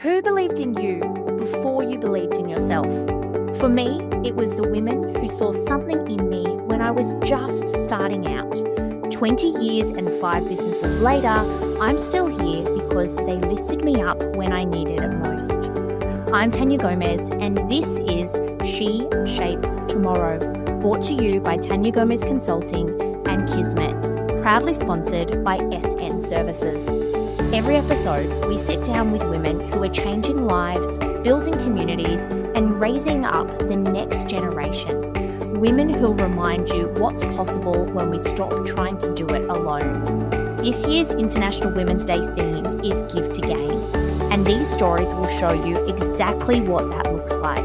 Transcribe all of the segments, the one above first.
Who believed in you before you believed in yourself? For me, it was the women who saw something in me when I was just starting out. 20 years and 5 businesses later, I'm still here because they lifted me up when I needed it most. I'm Tania Gomez, and this is She Shapes Tomorrow, brought to you by Tania Gomez Consulting and Kismet, proudly sponsored by SN Services. Every episode, we sit down with women who are changing lives, building communities, and raising up the next generation. Women who'll remind you what's possible when we stop trying to do it alone. This year's International Women's Day theme is Give to Gain, and these stories will show you exactly what that looks like.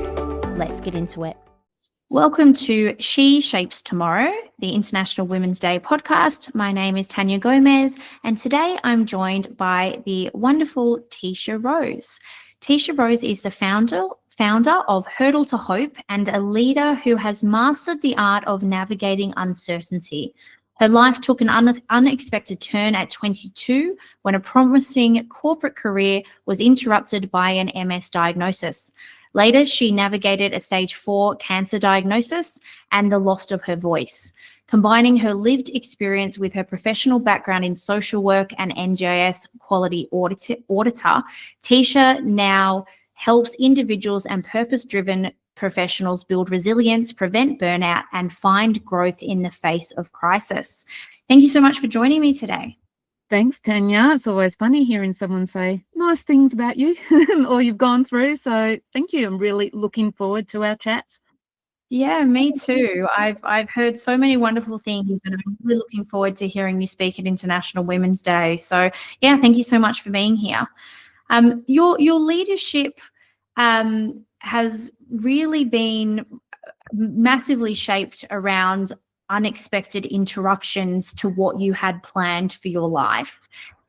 Let's get into it. Welcome to She Shapes Tomorrow, the International Women's Day podcast. My name is Tania Gomez, and today I'm joined by the wonderful Teisha Rose. Teisha Rose is the founder of Hurdle to Hope and a leader who has mastered the art of navigating uncertainty. Her life took an unexpected turn at 22 when a promising corporate career was interrupted by an MS diagnosis. Later, she navigated a stage 4 cancer diagnosis and the loss of her voice. Combining her lived experience with her professional background in social work and NDIS quality auditor, Tisha now helps individuals and purpose-driven professionals build resilience, prevent burnout, and find growth in the face of crisis. Thank you so much for joining me today. Thanks, Tania. It's always funny hearing someone say nice things about you or you've gone through. So thank you. I'm really looking forward to our chat. Yeah, me too. I've heard so many wonderful things, and I'm really looking forward to hearing you speak at International Women's Day. So yeah, thank you so much for being here. Your leadership has really been massively shaped around unexpected interruptions to what you had planned for your life.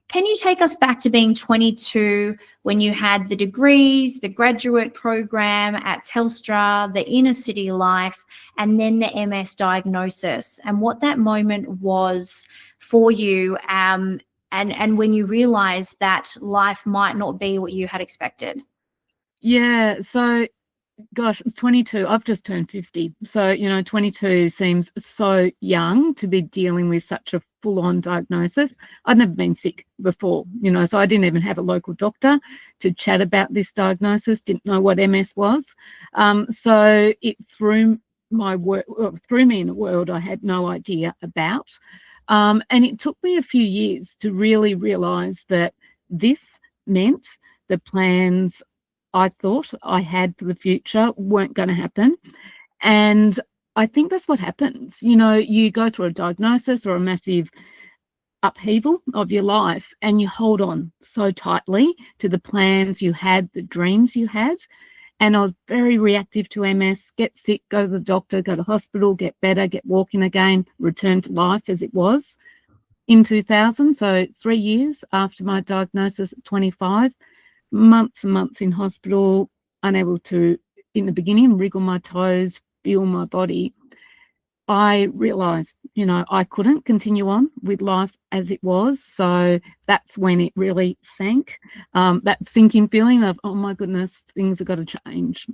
Can you take us back to being 22 when you had the degrees, the graduate program at Telstra, the inner city life, and then the MS diagnosis, and what that moment was for you, and when you realized that life might not be what you had expected? Yeah, so gosh, it's 22. I've just turned 50. So, 22 seems so young to be dealing with such a full-on diagnosis. I'd never been sick before, so I didn't even have a local doctor to chat about this diagnosis, didn't know what MS was. So it threw me in a world I had no idea about. And it took me a few years to really realise that this meant the plans I thought I had for the future weren't going to happen. And I think that's what happens. You go through a diagnosis or a massive upheaval of your life and you hold on so tightly to the plans you had, the dreams you had. And I was very reactive to MS, get sick, go to the doctor, go to hospital, get better, get walking again, return to life as it was. In 2000, so 3 years after my diagnosis at 25, months and months in hospital, unable to, in the beginning, wriggle my toes, feel my body. I realised, I couldn't continue on with life as it was. So that's when it really sank. That sinking feeling of, oh my goodness, things have got to change.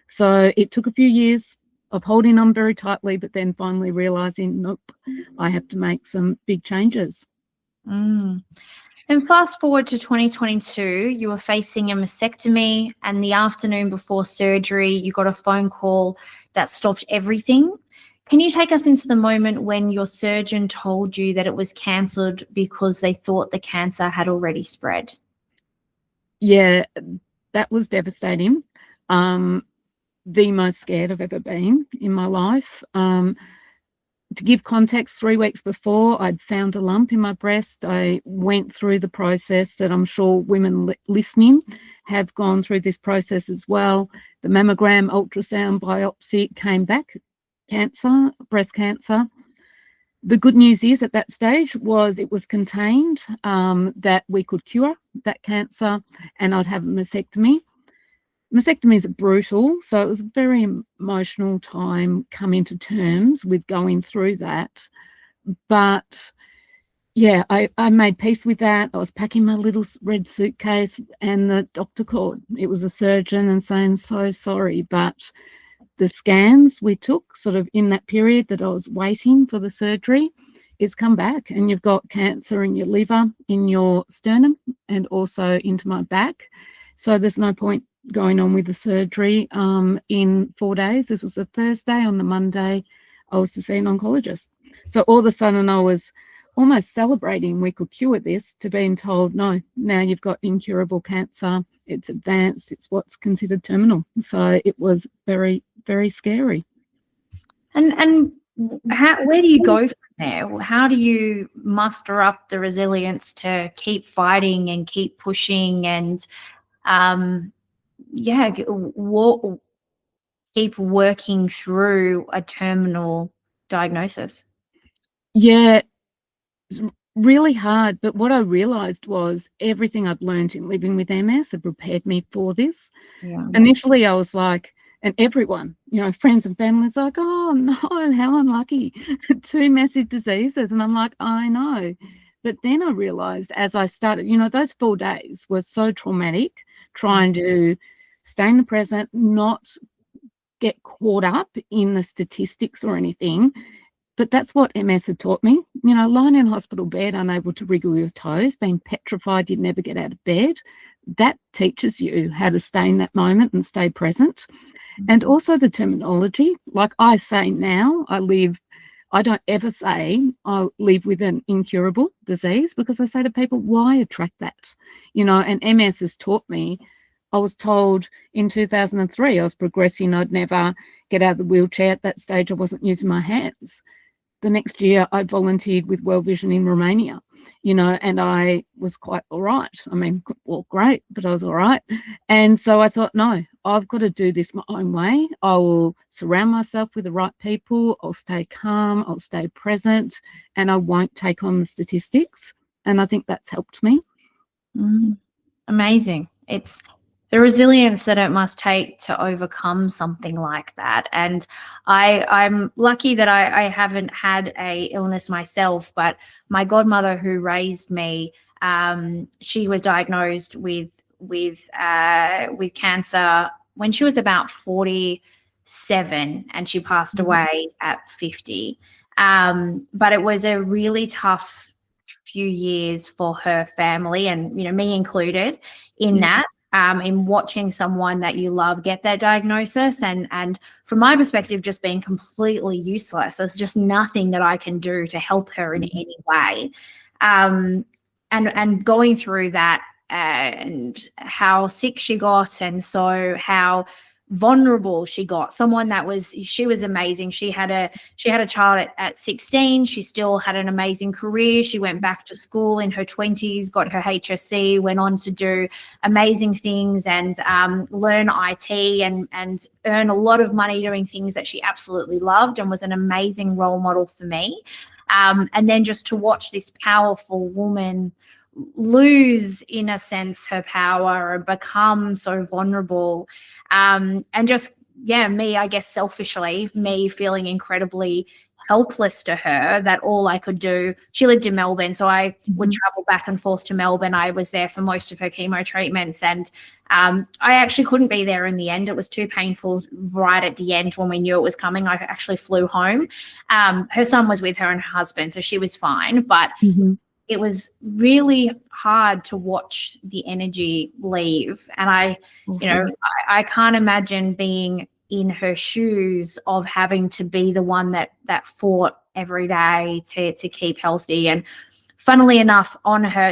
So it took a few years of holding on very tightly, but then finally realising, nope, I have to make some big changes. And fast forward to 2022, you were facing a mastectomy, and the afternoon before surgery, you got a phone call that stopped everything. Can you take us into the moment when your surgeon told you that it was cancelled because they thought the cancer had already spread? Yeah, that was devastating. The most scared I've ever been in my life. To give context, 3 weeks before, I'd found a lump in my breast. I went through the process that I'm sure women listening have gone through this process as well. The mammogram, ultrasound, biopsy came back, cancer, breast cancer. The good news is at that stage was it was contained, that we could cure that cancer and I'd have a mastectomy. Mastectomies are brutal, so it was a very emotional time coming to terms with going through that. But yeah, I made peace with that. I was packing my little red suitcase, and the doctor called. It was a surgeon, and saying, so sorry, but the scans we took sort of in that period that I was waiting for the surgery, it's come back, and you've got cancer in your liver, in your sternum, and also into my back. So there's no point going on with the surgery in 4 days. This was a Thursday. On the Monday, I was to see an oncologist. So all of a sudden I was almost celebrating we could cure this, to being told, no, now you've got incurable cancer. It's advanced. It's what's considered terminal. So it was very, very scary. And where do you go from there? How do you muster up the resilience to keep fighting and keep pushing and keep working through a terminal diagnosis? Yeah, it's really hard. But what I realized was everything I've learned in living with MS had prepared me for this. Yeah. Initially, I was like, and everyone, friends and family was like, oh no, how unlucky, 2 massive diseases. And I'm like, I know. But then I realized as I started, those 4 days were so traumatic, trying to stay in the present, not get caught up in the statistics or anything. But that's what MS had taught me. Lying in a hospital bed, unable to wriggle your toes, being petrified you'd never get out of bed, that teaches you how to stay in that moment and stay present. And also the terminology. Like I say now, I don't ever say I live with an incurable disease, because I say to people, why attract that? And MS has taught me. I was told in 2003 I was progressing, I'd never get out of the wheelchair. At that stage, I wasn't using my hands. The next year, I volunteered with World Vision in Romania, and I was quite all right. I mean, well, great, but I was all right. And so I thought, no, I've got to do this my own way. I will surround myself with the right people. I'll stay calm. I'll stay present, and I won't take on the statistics. And I think that's helped me. Amazing. It's the resilience that it must take to overcome something like that. And I'm lucky that I haven't had a illness myself, but my godmother who raised me, she was diagnosed with cancer when she was about 47, and she passed away at 50. But it was a really tough few years for her family, and me included in that. In watching someone that you love get that diagnosis, and from my perspective, just being completely useless. There's just nothing that I can do to help her in any way. And going through that, and how sick she got, and so how vulnerable she got. She was amazing. She had a child at 16. She still had an amazing career. She went back to school in her 20s, got her HSC, went on to do amazing things, and learn IT and earn a lot of money doing things that she absolutely loved, and was an amazing role model for me. And then just to watch this powerful woman lose, in a sense, her power and become so vulnerable, and just me, I guess selfishly, me feeling incredibly helpless to her, that all I could do. She lived in Melbourne, so I would travel back and forth to Melbourne. I was there for most of her chemo treatments, and I actually couldn't be there in the end. It was too painful right at the end when we knew it was coming. I actually flew home. Her son was with her and her husband, so she was fine, but it was really hard to watch the energy leave. And I can't imagine being in her shoes of having to be the one that fought every day to keep healthy. And funnily enough,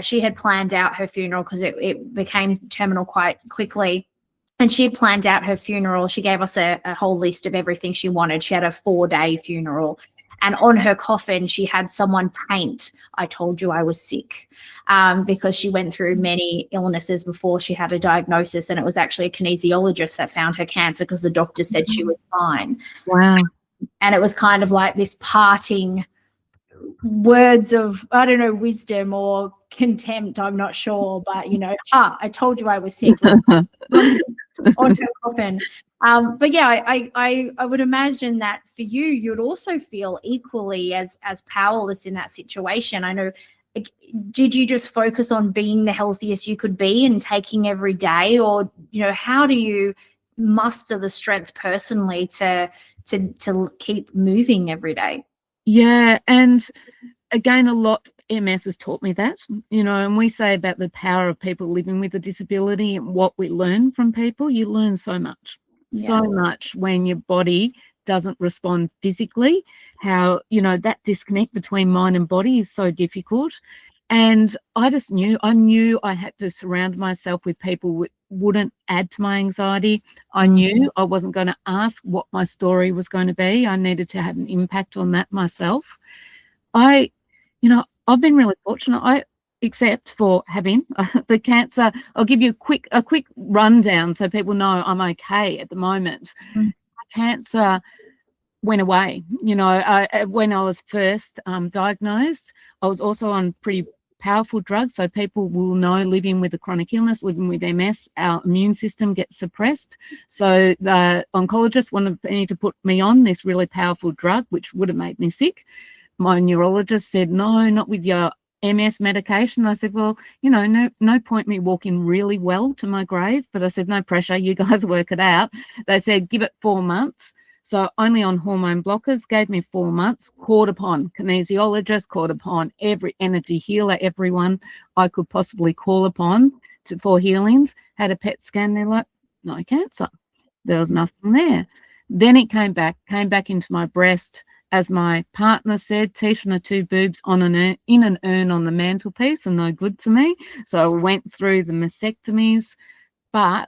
she had planned out her funeral, because it became terminal quite quickly. And she had planned out her funeral. She gave us a whole list of everything she wanted. She had a 4-day funeral. And on her coffin, she had someone paint, "I told you I was sick," because she went through many illnesses before she had a diagnosis. And it was actually a kinesiologist that found her cancer, because the doctor said she was fine. Wow. And it was kind of like this parting words of, I don't know, wisdom or contempt, I'm not sure, but I told you I was sick on her coffin. But yeah, I would imagine that for you, you'd also feel equally as powerless in that situation. I know did you just focus on being the healthiest you could be and taking every day, or how do you muster the strength personally to keep moving every day? Yeah, and again, a lot MS has taught me that, and we say about the power of people living with a disability and what we learn from people. You learn so much, so much when your body doesn't respond physically, how, that disconnect between mind and body is so difficult. And I knew I had to surround myself with people who wouldn't add to my anxiety. I knew I wasn't going to ask what my story was going to be. I needed to have an impact on that myself. I've been really fortunate. Except for having the cancer, I'll give you a quick rundown so people know I'm okay at the moment. Cancer went away. When I was first diagnosed, I was also on pretty powerful drugs. So people will know, living with a chronic illness, living with MS, our immune system gets suppressed. So the oncologist wanted me to put me on this really powerful drug, which would have made me sick. My neurologist said, no, not with your MS medication. I said, well, no point me walking really well to my grave. But I said, no pressure, you guys work it out. They said, give it 4 months. So only on hormone blockers, gave me 4 months, called upon kinesiologists, called upon every energy healer, everyone I could possibly call upon for healings. Had a PET scan, they're like, no cancer. There was nothing there. Then it came back into my breast. As my partner said, Tisha and the 2 boobs in an urn on the mantelpiece, and no good to me. So I went through the mastectomies, but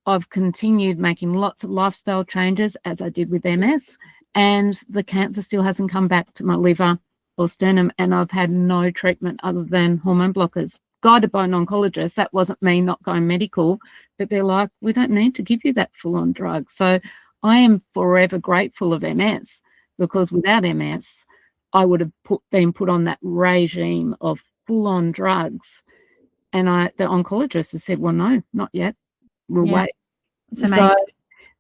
I've continued making lots of lifestyle changes as I did with MS, and the cancer still hasn't come back to my liver or sternum, and I've had no treatment other than hormone blockers. Guided by an oncologist, that wasn't me not going medical, but they're like, we don't need to give you that full-on drug. So I am forever grateful of MS, because without MS, I would have been put on that regime of full-on drugs. And the oncologist has said, well, no, not yet. We'll wait. It's amazing.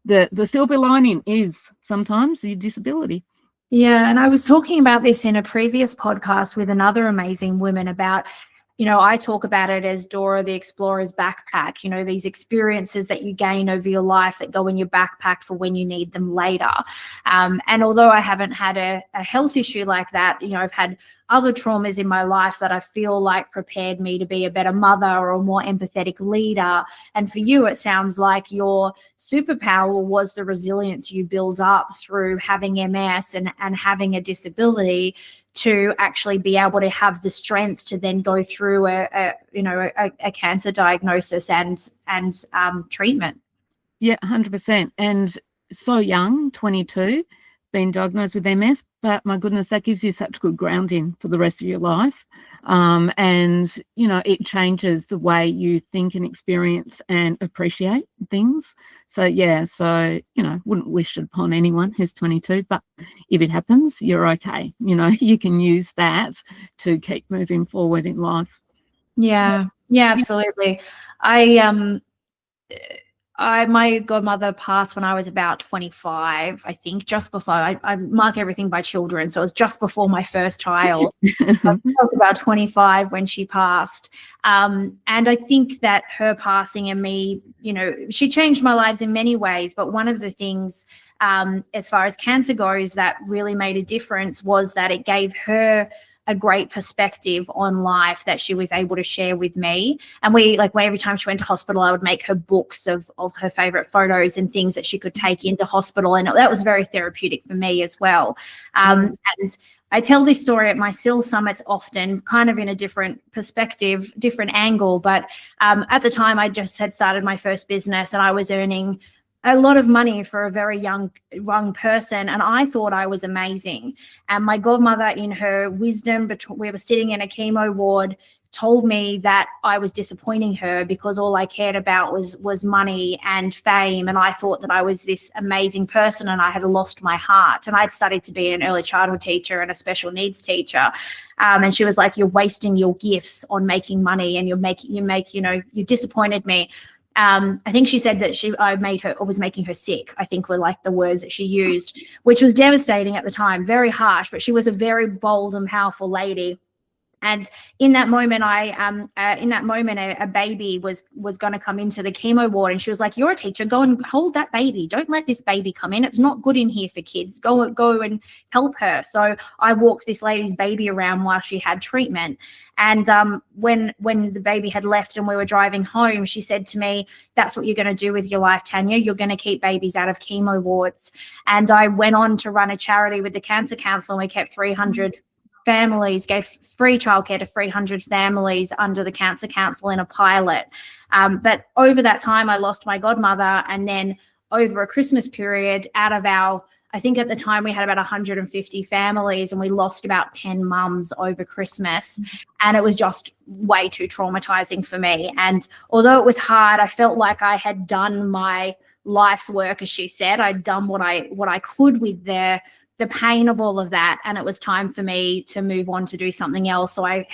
So the silver lining is sometimes your disability. Yeah, and I was talking about this in a previous podcast with another amazing woman about, I talk about it as Dora the Explorer's backpack, these experiences that you gain over your life that go in your backpack for when you need them later. And although I haven't had a health issue like that, I've had other traumas in my life that I feel like prepared me to be a better mother or a more empathetic leader. And for you, it sounds like your superpower was the resilience you build up through having MS and having a disability, to actually be able to have the strength to then go through a cancer diagnosis and treatment. Yeah, 100%. And so young, 22, been diagnosed with MS, but my goodness, that gives you such good grounding for the rest of your life. And, it changes the way you think and experience and appreciate things. So, wouldn't wish it upon anyone who's 22, but if it happens, you're okay. You can use that to keep moving forward in life. Yeah, absolutely. My godmother passed when I was about 25, I think, just before. I mark everything by children, so it was just before my first child. I was about 25 when she passed. And I think that her passing and me, she changed my lives in many ways, but one of the things, as far as cancer goes, that really made a difference was that it gave her a great perspective on life that she was able to share with me. And every time she went to hospital, I would make her books of her favorite photos and things that she could take into hospital. And that was very therapeutic for me as well. And I tell this story at my SIL summits often, kind of in a different perspective, different angle. But at the time, I just had started my first business and I was earning a lot of money for a very young person, and I thought I was amazing. And my godmother, in her wisdom, we were sitting in a chemo ward, told me that I was disappointing her because all I cared about was money and fame, and I thought that I was this amazing person and I had lost my heart. And I'd studied to be an early childhood teacher and a special needs teacher, and she was like, "You're wasting your gifts on making money, and you disappointed me." I think she said that I was making her sick, I think were like the words that she used, which was devastating at the time, very harsh, but she was a very bold and powerful lady. And in that moment, a baby was going to come into the chemo ward, and she was like, "You're a teacher. Go and hold that baby. Don't let this baby come in. It's not good in here for kids. Go and help her." So I walked this lady's baby around while she had treatment. And when the baby had left and we were driving home, she said to me, "That's what you're going to do with your life, Tania. You're going to keep babies out of chemo wards." And I went on to run a charity with the Cancer Council, and we kept 300 families, gave free childcare to 300 families under the Cancer Council in a pilot. But over that time, I lost my godmother. And then over a Christmas period, out of I think at the time we had about 150 families, and we lost about 10 mums over Christmas. And it was just way too traumatizing for me. And although it was hard, I felt like I had done my life's work, as she said. I'd done what I could with the pain of all of that, and it was time for me to move on to do something else. So I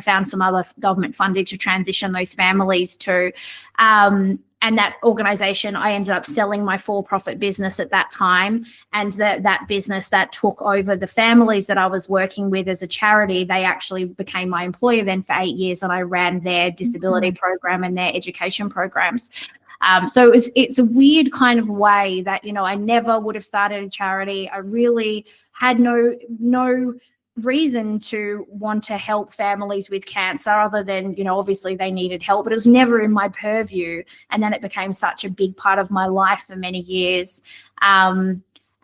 found some other government funding to transition those families to, and that organisation, I ended up selling my for-profit business at that time, and that business that took over the families that I was working with as a charity, they actually became my employer then for 8 years, and I ran their disability program and their education programs. So it's a weird kind of way that, I never would have started a charity. I really had no reason to want to help families with cancer other than, obviously they needed help, but it was never in my purview. And then it became such a big part of my life for many years. I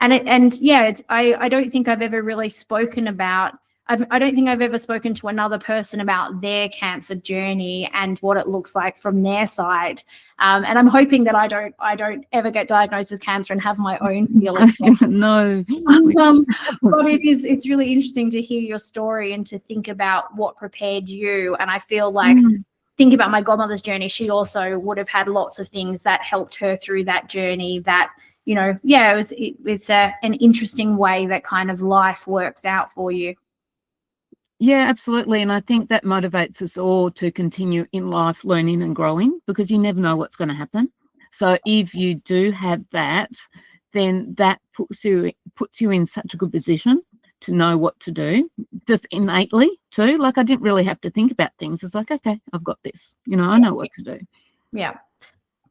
don't think I've ever really spoken about I don't think I've ever spoken to another person about their cancer journey and what it looks like from their side. And I'm hoping that I don't ever get diagnosed with cancer and have my own feelings. No. But it's really interesting to hear your story and to think about what prepared you. And I feel like thinking about my godmother's journey, she also would have had lots of things that helped her through that journey that, it's an interesting way that kind of life works out for you. Yeah, absolutely. And I think that motivates us all to continue in life learning and growing, because you never know what's going to happen. So if you do have that, then that puts you in such a good position to know what to do, just innately too. Like, I didn't really have to think about things. It's like, okay, I've got this, I know what to do. Yeah.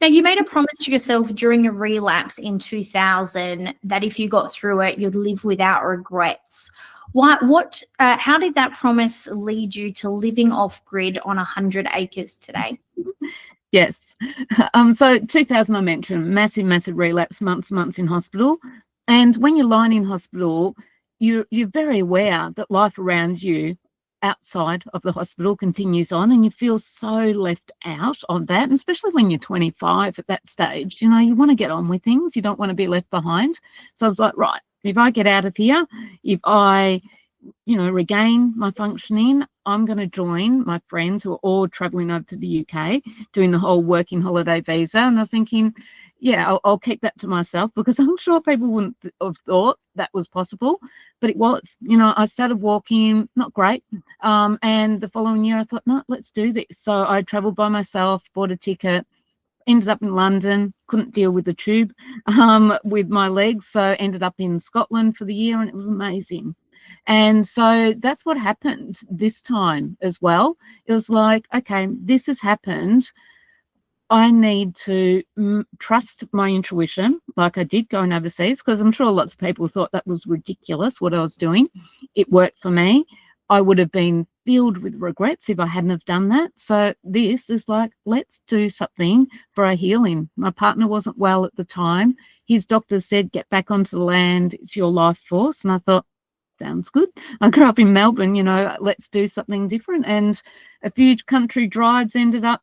Now, you made a promise to yourself during a relapse in 2000 that if you got through it, you'd live without regrets. How did that promise lead you to living off grid on 100 acres today? Yes. So 2000, I mentioned, massive relapse, months in hospital. And when you're lying in hospital, you're very aware that life around you outside of the hospital continues on, and you feel so left out of that, and especially when you're 25 at that stage. You want to get on with things. You don't want to be left behind. So I was like, right, if I get out of here, if I, regain my functioning, I'm going to join my friends who are all traveling over to the UK, doing the whole working holiday visa. And I was thinking, yeah, I'll keep that to myself, because I'm sure people wouldn't have thought that was possible, but it was. I started walking, not great. And the following year I thought, no, let's do this. So I traveled by myself, bought a ticket, ended up in London, couldn't deal with the tube with my legs. So ended up in Scotland for the year, and it was amazing. And so that's what happened this time as well. It was like, okay, this has happened. I need to trust my intuition, like I did going overseas, because I'm sure lots of people thought that was ridiculous what I was doing. It worked for me. I would have been filled with regrets if I hadn't have done that. So this is like, let's do something for our healing. My partner wasn't well at the time. His doctor said, get back onto the land. It's your life force. And I thought, sounds good. I grew up in Melbourne, let's do something different. And a few country drives ended up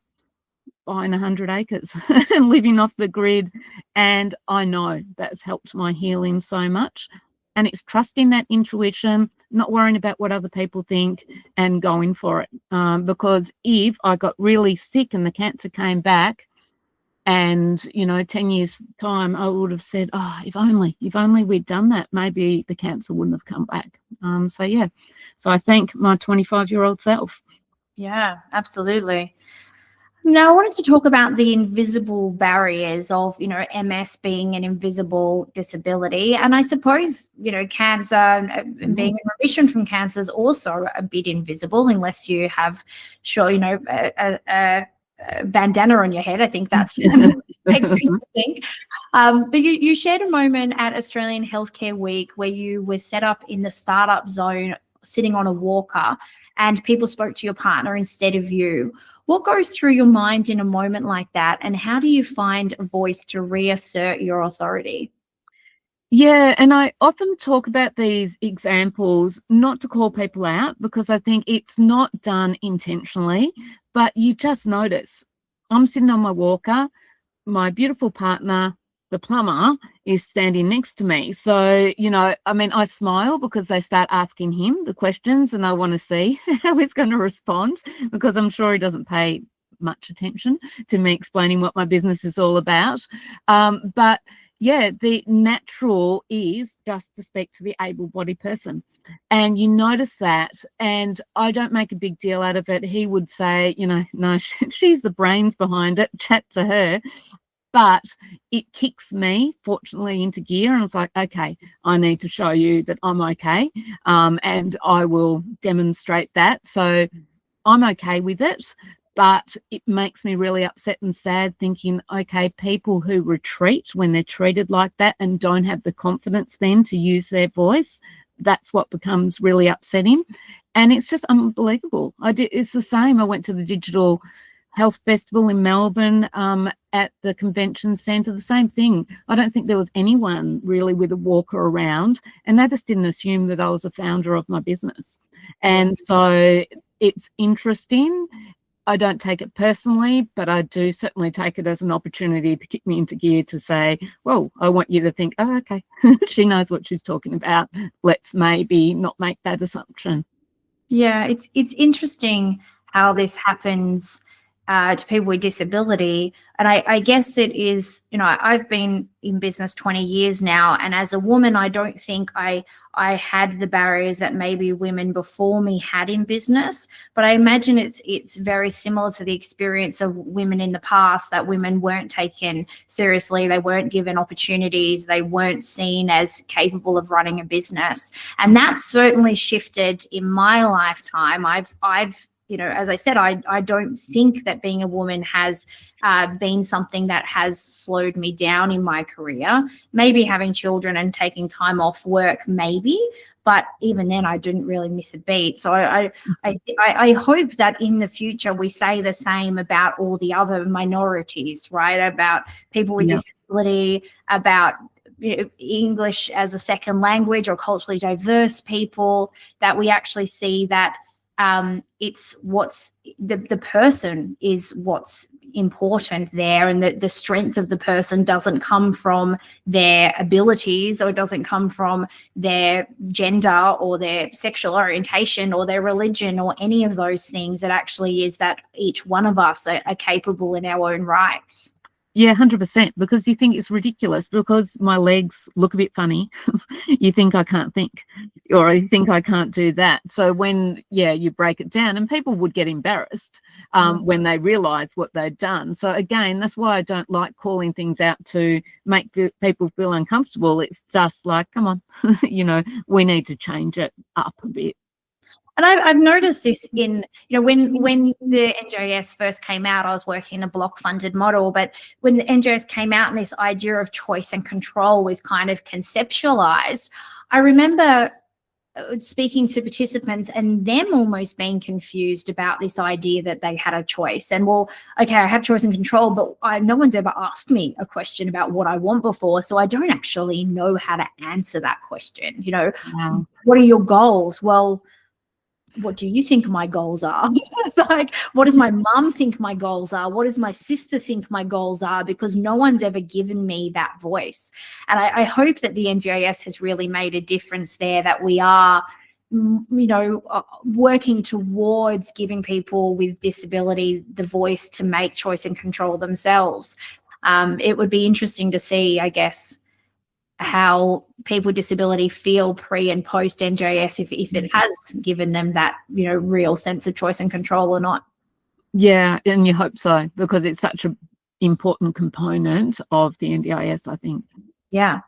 buying 100 acres and living off the grid. And I know that's helped my healing so much. And it's trusting that intuition, not worrying about what other people think, and going for it. Because if I got really sick and the cancer came back, and 10 years time, I would have said, oh, if only we'd done that, maybe the cancer wouldn't have come back. So I thank my 25-year-old self. Yeah, absolutely. Now, I wanted to talk about the invisible barriers of, MS being an invisible disability. And I suppose, cancer and being in remission from cancer is also a bit invisible unless you have, a bandana on your head. I think that's makes people think. But you shared a moment at Australian Healthcare Week where you were set up in the startup zone, sitting on a walker, and people spoke to your partner instead of you. What goes through your mind in a moment like that, and how do you find a voice to reassert your authority? Yeah, and I often talk about these examples not to call people out, because I think it's not done intentionally, but you just notice. I'm sitting on my walker, my beautiful partner, the plumber, is standing next to me. So, I smile because they start asking him the questions and I want to see how he's going to respond, because I'm sure he doesn't pay much attention to me explaining what my business is all about. But yeah, the natural is just to speak to the able-bodied person. And you notice that, and I don't make a big deal out of it. He would say, no, she's the brains behind it, chat to her. But it kicks me, fortunately, into gear. And I was like, okay, I need to show you that I'm okay. And I will demonstrate that. So I'm okay with it. But it makes me really upset and sad thinking, okay, people who retreat when they're treated like that and don't have the confidence then to use their voice, that's what becomes really upsetting. And it's just unbelievable. It's the same. I went to the Digital Health Festival in Melbourne at the convention centre, the same thing. I don't think there was anyone really with a walker around, and they just didn't assume that I was a founder of my business. And so it's interesting. I don't take it personally, but I do certainly take it as an opportunity to kick me into gear to say, well, I want you to think, oh, okay, she knows what she's talking about. Let's maybe not make that assumption. Yeah, it's interesting how this happens to people with disability. And I guess it is, I've been in business 20 years now. And as a woman, I don't think I had the barriers that maybe women before me had in business. But I imagine it's very similar to the experience of women in the past, that women weren't taken seriously. They weren't given opportunities. They weren't seen as capable of running a business. And that's certainly shifted in my lifetime. I've as I said, I don't think that being a woman has been something that has slowed me down in my career. Maybe having children and taking time off work, maybe, but even then I didn't really miss a beat. So I hope that in the future we say the same about all the other minorities, right? About people with disability, about English as a second language or culturally diverse people, that we actually see that it's what's the person is what's important there, and the strength of the person doesn't come from their abilities, or doesn't come from their gender or their sexual orientation or their religion or any of those things. It actually is that each one of us are capable in our own rights. Yeah, 100%, because you think it's ridiculous because my legs look a bit funny. You think I can't think, or you think I can't do that. So when, you break it down, and people would get embarrassed when they realise what they'd done. So again, that's why I don't like calling things out to make people feel uncomfortable. It's just like, come on, we need to change it up a bit. And I've noticed this in, when the NDIS first came out, I was working in a block-funded model, but when the NDIS came out and this idea of choice and control was kind of conceptualized, I remember speaking to participants and them almost being confused about this idea that they had a choice. And well, okay, I have choice and control, but no one's ever asked me a question about what I want before, so I don't actually know how to answer that question. Wow. What are your goals? Well, what do you think my goals are? It's like, what does my mum think my goals are? What does my sister think my goals are? Because no one's ever given me that voice. And I hope that the NDIS has really made a difference there, that we are, working towards giving people with disability the voice to make choice and control themselves. It would be interesting to see, I guess, how people with disability feel pre and post NDIS, if it has given them that real sense of choice and control or not. Yeah, and you hope so, because it's such an important component of the NDIS, I think. Yeah.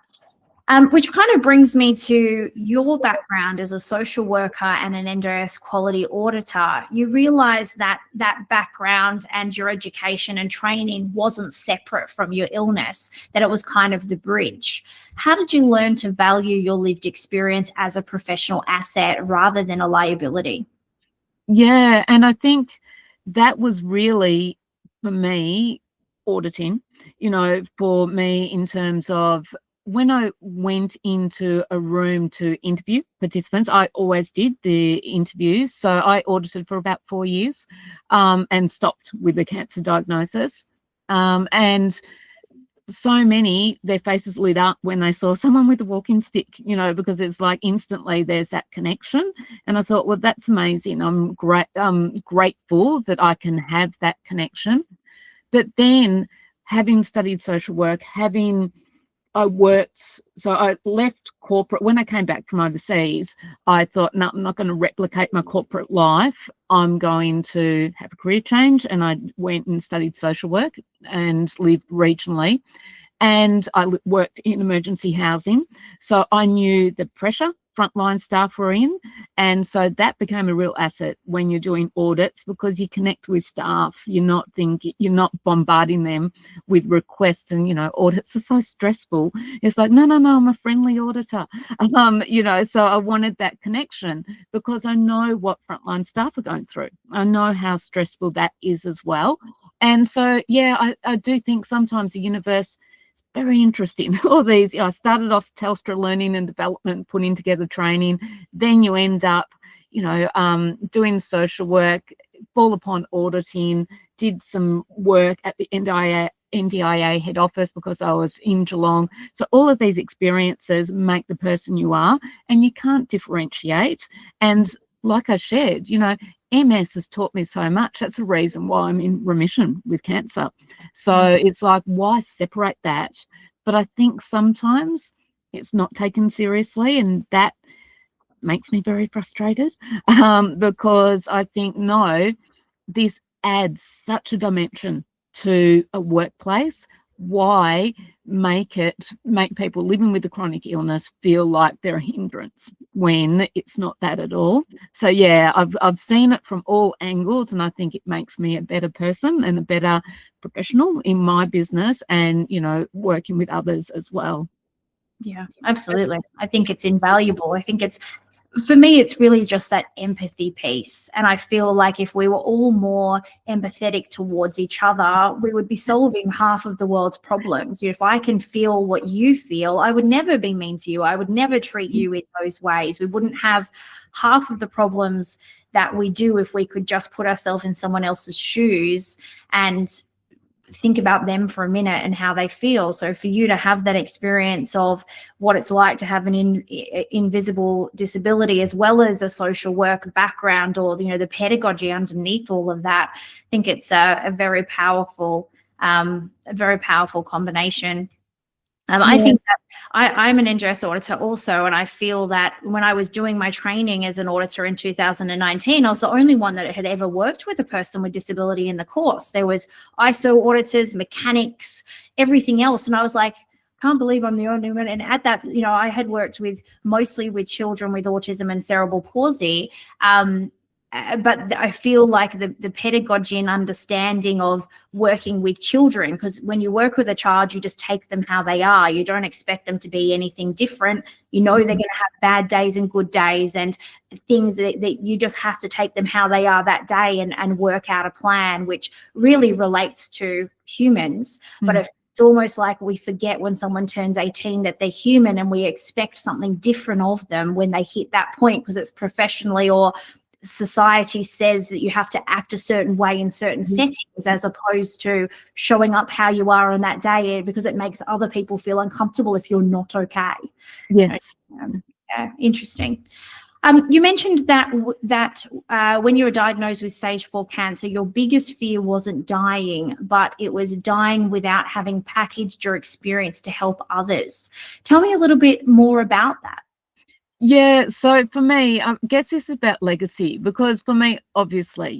Which kind of brings me to your background as a social worker and an NDIS quality auditor. You realize that that background and your education and training wasn't separate from your illness, that it was kind of the bridge. How did you learn to value your lived experience as a professional asset rather than a liability? Yeah, and I think that was really, for me, auditing, for me in terms of when I went into a room to interview participants, I always did the interviews. So I audited for about 4 years, and stopped with the cancer diagnosis. And so many, their faces lit up when they saw someone with a walking stick, because it's like instantly there's that connection. And I thought, well, that's amazing. I'm grateful that I can have that connection. But then, having studied social work, I worked, so I left corporate. When I came back from overseas, I thought, no, I'm not going to replicate my corporate life. I'm going to have a career change. And I went and studied social work and lived regionally. And I worked in emergency housing. So I knew the pressure frontline staff were in. And so that became a real asset when you're doing audits, because you connect with staff. You're not bombarding them with requests, and audits are so stressful. It's like, no, I'm a friendly auditor. So I wanted that connection, because I know what frontline staff are going through. I know how stressful that is as well. And so, yeah, I do think sometimes the universe, very interesting. All these, I started off Telstra Learning and Development, putting together training. Then you end up, doing social work, fall upon auditing, did some work at the NDIA head office because I was in Geelong. So all of these experiences make the person you are, and you can't differentiate. And like I shared, MS has taught me so much. That's the reason why I'm in remission with cancer. So it's like, why separate that? But I think sometimes it's not taken seriously, and that makes me very frustrated, because I think, no, this adds such a dimension to a workplace. Why make people living with a chronic illness feel like they're a hindrance when it's not that at all? So yeah, I've seen it from all angles, and I think it makes me a better person and a better professional in my business, and working with others as well. Yeah, absolutely. I think it's invaluable. I think for me, it's really just that empathy piece. And I feel like if we were all more empathetic towards each other, we would be solving half of the world's problems. If I can feel what you feel, I would never be mean to you. I would never treat you in those ways. We wouldn't have half of the problems that we do if we could just put ourselves in someone else's shoes and think about them for a minute and how they feel. So for you to have that experience of what it's like to have an invisible disability, as well as a social work background, or the pedagogy underneath all of that, I think it's a very powerful combination. I think that I'm an NDIS auditor also, and I feel that when I was doing my training as an auditor in 2019, I was the only one that had ever worked with a person with disability in the course. There was ISO auditors, mechanics, everything else, and I was like, can't believe I'm the only one. And at that, I had worked mostly with children with autism and cerebral palsy. But I feel like the pedagogy and understanding of working with children, because when you work with a child, you just take them how they are. You don't expect them to be anything different. They're going to have bad days and good days, and things that you just have to take them how they are that day and work out a plan, which really relates to humans. But if it's almost like we forget when someone turns 18 that they're human, and we expect something different of them when they hit that point, because it's professionally or society says that you have to act a certain way in certain settings, as opposed to showing up how you are on that day, because it makes other people feel uncomfortable if you're not okay. Yes. Yeah, interesting. You mentioned that when you were diagnosed with stage 4 cancer, your biggest fear wasn't dying, but it was dying without having packaged your experience to help others. Tell me a little bit more about that. Yeah, so for me, I guess this is about legacy, because for me, obviously,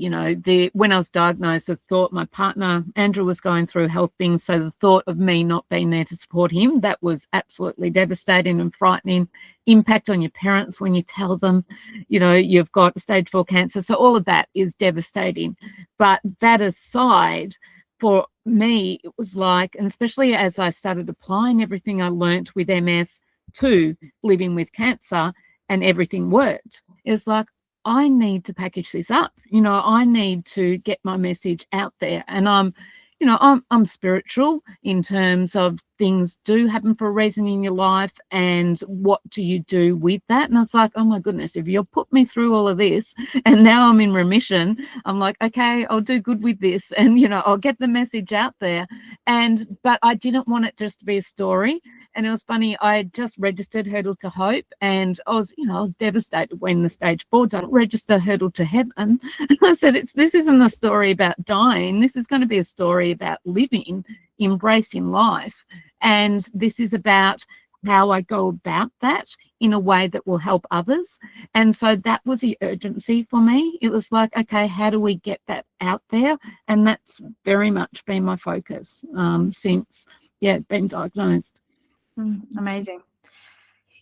when I was diagnosed, the thought my partner, Andrew, was going through health things. So the thought of me not being there to support him, that was absolutely devastating and frightening. Impact on your parents when you tell them, you've got stage 4 cancer. So all of that is devastating. But that aside, for me, it was like, and especially as I started applying everything I learnt with MS to living with cancer, and everything worked. It's like, I need to package this up. I need to get my message out there. And I'm spiritual in terms of things do happen for a reason in your life, and what do you do with that? And it's like, oh my goodness, if you'll put me through all of this and now I'm in remission, I'm like, okay, I'll do good with this, and I'll get the message out there. But I didn't want it just to be a story. And it was funny, I just registered Hurdle to Hope, and I was devastated when the stage 4 didn't register Hurdle to Heaven. And I said, this isn't a story about dying. This is going to be a story about living, embracing life. And this is about how I go about that in a way that will help others. And so that was the urgency for me. It was like, okay, how do we get that out there? And that's very much been my focus since, being diagnosed. Amazing.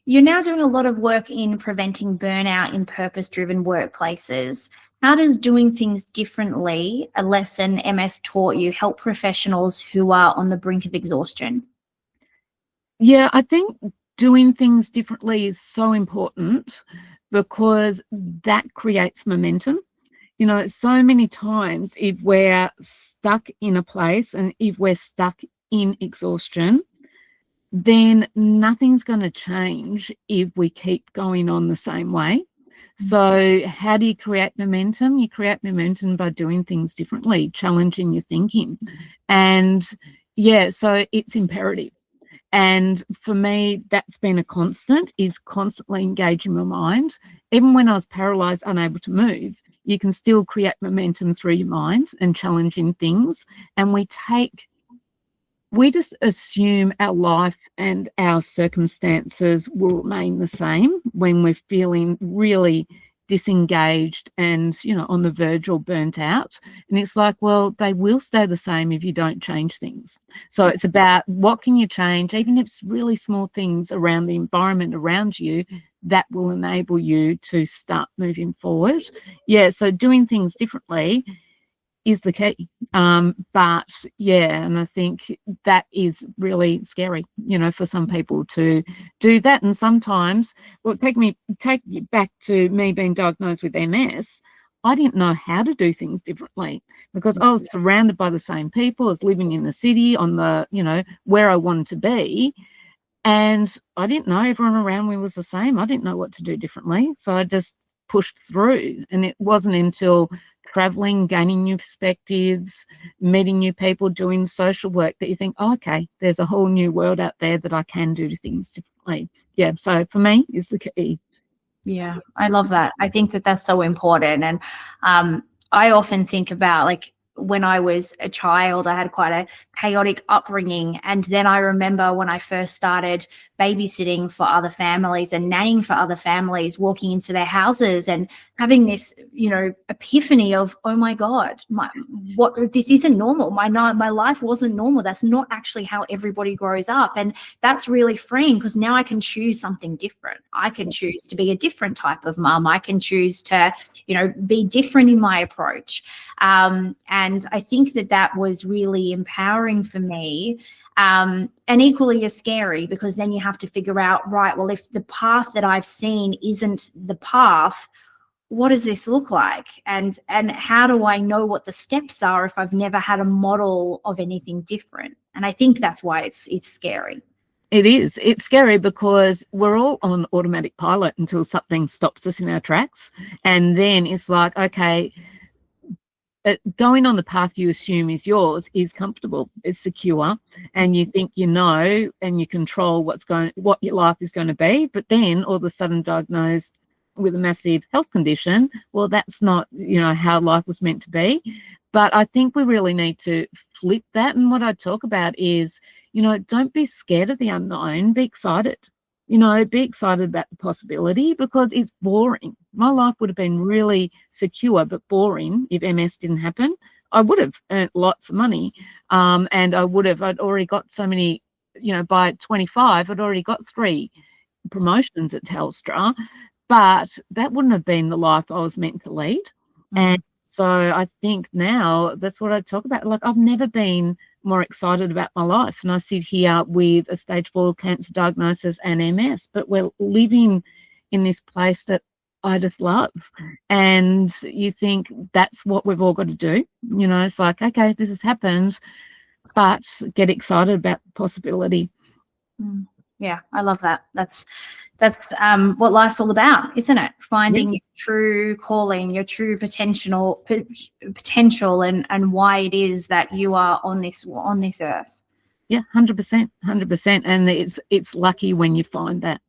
You're now doing a lot of work in preventing burnout in purpose-driven workplaces. How does doing things differently, a lesson MS taught you, help professionals who are on the brink of exhaustion? Yeah, I think doing things differently is so important, because that creates momentum. So many times, if we're stuck in a place and if we're stuck in exhaustion, then nothing's going to change if we keep going on the same way. So how do you create momentum? You create momentum by doing things differently, challenging your thinking. And so it's imperative. And for me, that's been a constant, is constantly engaging my mind. Even when I was paralyzed, unable to move, you can still create momentum through your mind and challenging things. And we just assume our life and our circumstances will remain the same when we're feeling really disengaged and, on the verge or burnt out. And it's like, well, they will stay the same if you don't change things. So it's about what can you change, even if it's really small things around the environment around you, that will enable you to start moving forward. So doing things differently is the key. And I think that is really scary, for some people to do that. And sometimes, take you back to me being diagnosed with MS. I didn't know how to do things differently, because I was surrounded by the same people, I was living in the city on the, where I wanted to be. And I didn't know everyone around me was the same. I didn't know what to do differently. So I just pushed through. And it wasn't until traveling, gaining new perspectives, meeting new people, doing social work that you think, oh, okay, there's a whole new world out there that I can do things differently. So for me, is the key. Yeah, I love that. I think that that's so important. And I often think about, like, when I was a child, I had quite a chaotic upbringing. And then I remember when I first started babysitting for other families and nannying for other families, walking into their houses and having this, epiphany of, oh my God, this isn't normal. My life wasn't normal. That's not actually how everybody grows up. And that's really freeing, because now I can choose something different. I can choose to be a different type of mum. I can choose to, be different in my approach. And I think that was really empowering for me. And equally as scary, because then you have to figure out, right, well, if the path that I've seen isn't the path, what does this look like? And how do I know what the steps are if I've never had a model of anything different? And I think that's why it's scary. It is. It's scary because we're all on automatic pilot until something stops us in our tracks. And then it's like, okay, going on the path you assume is yours is comfortable, is secure, and you think and you control what your life is going to be. But then all of a sudden diagnosed with a massive health condition, well, that's not, how life was meant to be. But I think we really need to flip that. And what I talk about is, don't be scared of the unknown, be excited. be excited about the possibility, because it's boring. My life would have been really secure but boring if MS didn't happen. I would have earned lots of money, and I'd already got so many, by 25, I'd already got 3 promotions at Telstra, but that wouldn't have been the life I was meant to lead. And so I think now that's what I talk about. Like, I've never been more excited about my life, and I sit here with a stage 4 cancer diagnosis and MS, but we're living in this place that I just love. And you think that's what we've all got to do. It's like, okay, this has happened, but get excited about the possibility. Yeah, I love that. That's what life's all about, isn't it? Finding your true calling, your true potential, and why it is that you are on this earth. Yeah, 100%. And it's lucky when you find that,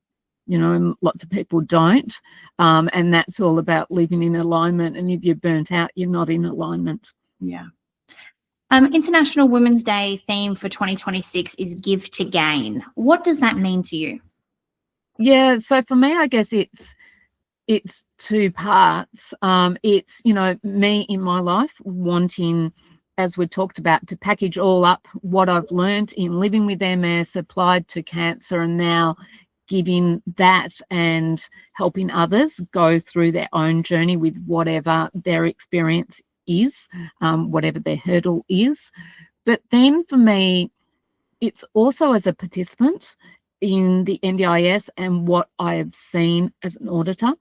and lots of people don't. And that's all about living in alignment. And if you're burnt out, you're not in alignment. Yeah. International Women's Day theme for 2026 is Give to Gain. What does that mean to you? Yeah, so for me, I guess it's 2 parts. It's, me in my life wanting, as we talked about, to package all up what I've learned in living with MS, applied to cancer, and now giving that and helping others go through their own journey with whatever their experience is, whatever their hurdle is. But then for me, it's also as a participant in the NDIS and what I have seen as an auditor,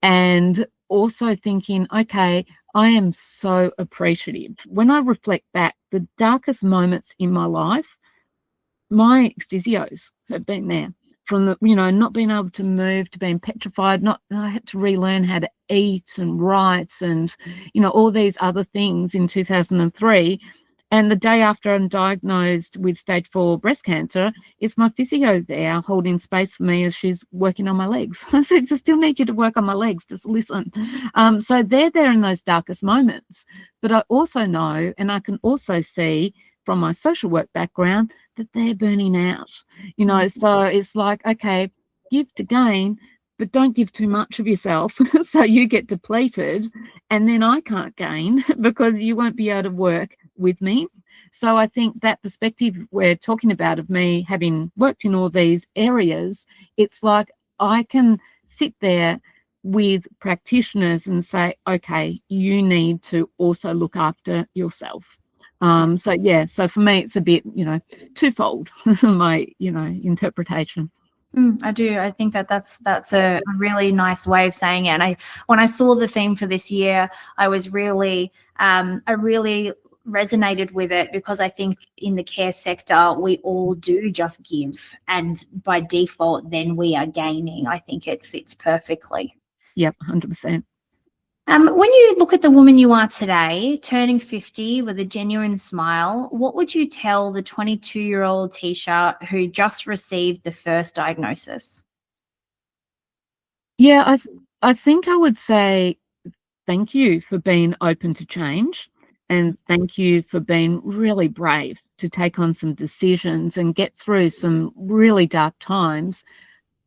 and also thinking, okay, I am so appreciative. When I reflect back, the darkest moments in my life, my physios have been there. From the, not being able to move, to being petrified, I had to relearn how to eat and write and, all these other things in 2003. And the day after I'm diagnosed with stage 4 breast cancer, it's my physio there holding space for me as she's working on my legs. I said, I still need you to work on my legs, just listen. So they're there in those darkest moments. But I also know, and I can also see from my social work background, that they're burning out. So it's like, okay, give to gain, but don't give too much of yourself so you get depleted, and then I can't gain because you won't be able to work with me. So I think that perspective we're talking about, of me having worked in all these areas, it's like I can sit there with practitioners and say, okay, you need to also look after yourself. So for me, it's a bit, twofold, my, interpretation. I do. I think that's a really nice way of saying it. And when I saw the theme for this year, I really resonated with it, because I think in the care sector, we all do just give, and by default, then we are gaining. I think it fits perfectly. Yep, 100%. When you look at the woman you are today, turning 50 with a genuine smile, what would you tell the 22-year-old Tisha who just received the first diagnosis? Yeah, I think I would say thank you for being open to change, and thank you for being really brave to take on some decisions and get through some really dark times,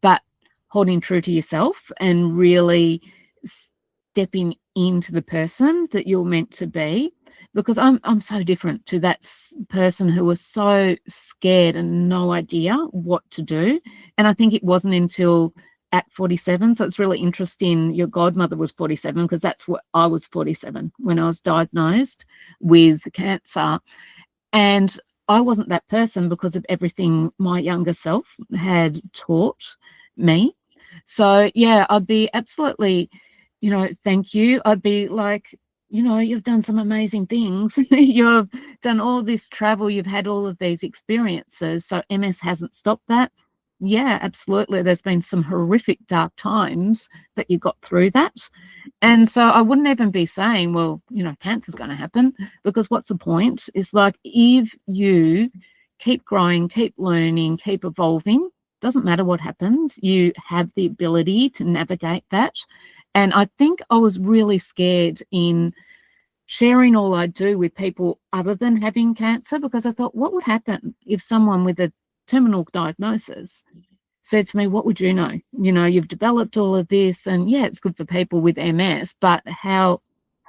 but holding true to yourself and really stepping into the person that you're meant to be. Because I'm so different to that person who was so scared and no idea what to do. And I think it wasn't until at 47, so it's really interesting, your godmother was 47, because that's what I was, 47, when I was diagnosed with cancer. And I wasn't that person because of everything my younger self had taught me. So yeah, I'd be absolutely, thank you. I'd be like, you've done some amazing things. You've done all this travel. You've had all of these experiences. So MS hasn't stopped that. Yeah, absolutely. There's been some horrific dark times, but you got through that. And so I wouldn't even be saying, well, cancer's going to happen, because what's the point? It's like, if you keep growing, keep learning, keep evolving, doesn't matter what happens, you have the ability to navigate that. And I think I was really scared in sharing all I do with people other than having cancer, because I thought, what would happen if someone with a terminal diagnosis said to me, what would you know? You know, you've developed all of this, and yeah, it's good for people with MS, but how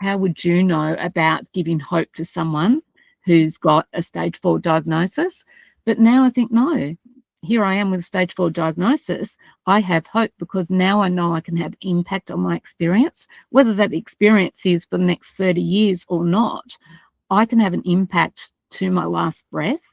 would you know about giving hope to someone who's got a stage 4 diagnosis? But now I think, no, here I am with a stage 4 diagnosis. I have hope because now I know I can have impact on my experience, whether that experience is for the next 30 years or not. I can have an impact to my last breath.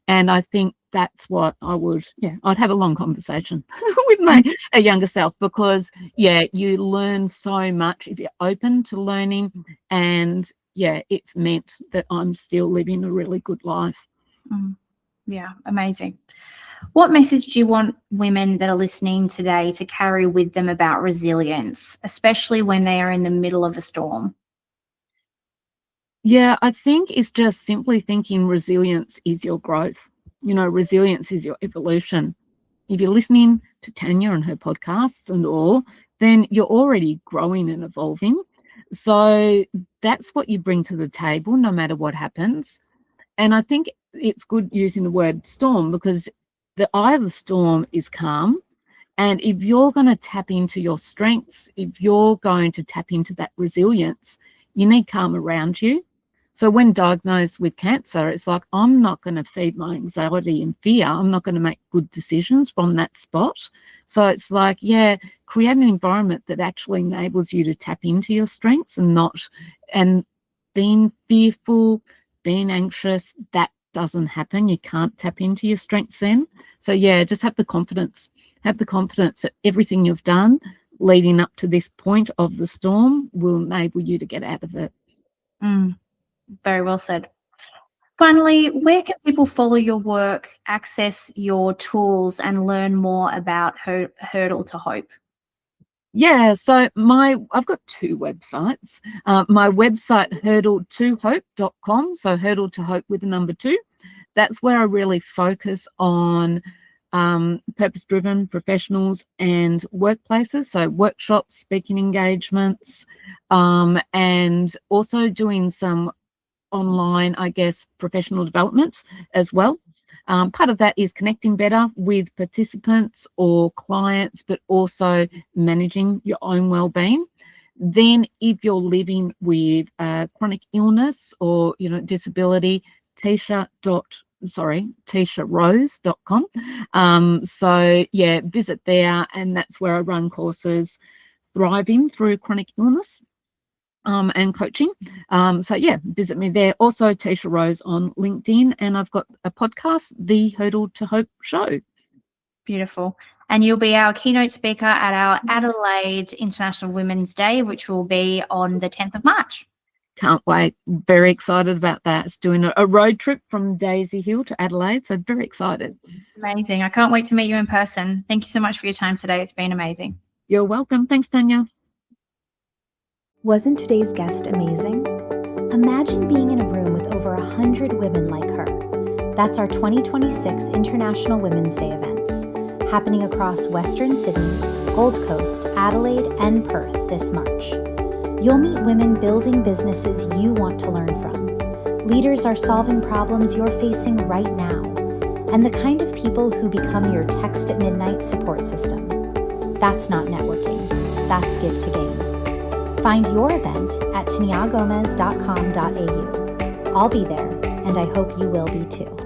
And I think that's what I would, I'd have a long conversation with my younger self, because, you learn so much if you're open to learning. And, it's meant that I'm still living a really good life. Yeah, amazing. What message do you want women that are listening today to carry with them about resilience, especially when they are in the middle of a storm? Yeah, I think it's just simply thinking resilience is your growth. You know, resilience is your evolution. If you're listening to Tania and her podcasts and all, then you're already growing and evolving. So that's what you bring to the table, no matter what happens. And I think it's good using the word storm, because the eye of the storm is calm. And if you're going to tap into your strengths, if you're going to tap into that resilience, you need calm around you. So when diagnosed with cancer, it's like, I'm not going to feed my anxiety and fear. I'm not going to make good decisions from that spot. So it's like, create an environment that actually enables you to tap into your strengths and being fearful, being anxious, that doesn't happen. You can't tap into your strengths then. So just have the confidence. Have the confidence that everything you've done leading up to this point of the storm will enable you to get out of it. Very well said. Finally, where can people follow your work, access your tools, and learn more about Hurdle to Hope? Yeah, so I've got 2 websites. My website, hurdle2hope.com, so hurdle to hope with the number 2. That's where I really focus on purpose-driven professionals and workplaces, so workshops, speaking engagements, and also doing some online, professional development as well. Part of that is connecting better with participants or clients, but also managing your own well-being. Then if you're living with chronic illness or disability, TishaRose.com. Visit there, and that's where I run courses thriving through chronic illness and coaching. Visit me there. Also Teisha Rose on LinkedIn, and I've got a podcast, The Hurdle to Hope Show. Beautiful. And you'll be our keynote speaker at our Adelaide International Women's Day, which will be on the 10th of March. Can't wait. Very excited about that. It's doing a road trip from Daisy Hill to Adelaide, so very excited. Amazing. I can't wait to meet you in person. Thank you so much for your time today. It's been amazing. You're welcome. Thanks, Tania. Wasn't today's guest amazing? Imagine being in a room with over 100 women like her. That's our 2026 International Women's Day events, happening across Western Sydney, Gold Coast, Adelaide, and Perth this March. You'll meet women building businesses you want to learn from. Leaders are solving problems you're facing right now, and the kind of people who become your text at midnight support system. That's not networking, that's give to gain. Find your event at taniagomez.com.au. I'll be there, and I hope you will be too.